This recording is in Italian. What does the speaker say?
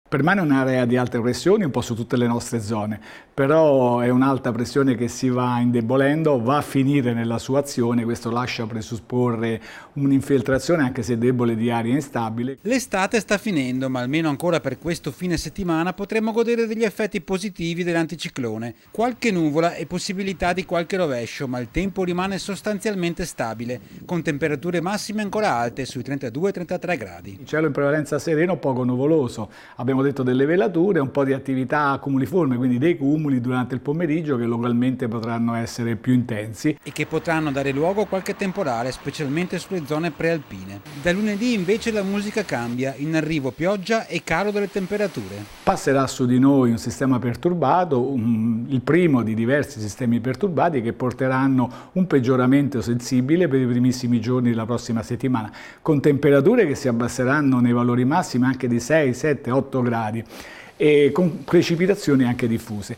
Permane un'area di alte pressioni un po' su tutte le nostre zone, però è un'alta pressione che si va indebolendo, va a finire nella sua azione, questo lascia presupporre un'infiltrazione anche se debole di aria instabile. L'estate sta finendo, ma almeno ancora per questo fine settimana potremo godere degli effetti positivi dell'anticiclone. Qualche nuvola e possibilità di qualche rovescio, ma il tempo rimane sostanzialmente stabile, con temperature massime ancora alte sui 32-33 gradi. Il cielo in prevalenza sereno, poco nuvoloso. Abbiamo detto delle velature, un po' di attività cumuliforme, quindi dei cumuli durante il pomeriggio che localmente potranno essere più intensi. E che potranno dare luogo a qualche temporale, specialmente sulle zone prealpine. Da lunedì invece la musica cambia, in arrivo pioggia e calo delle temperature. Passerà su di noi un sistema perturbato, il primo di diversi sistemi perturbati che porteranno un peggioramento sensibile per i primissimi giorni della prossima settimana, con temperature che si abbasseranno nei valori massimi anche di 6, 7, 8 gradi e con precipitazioni anche diffuse.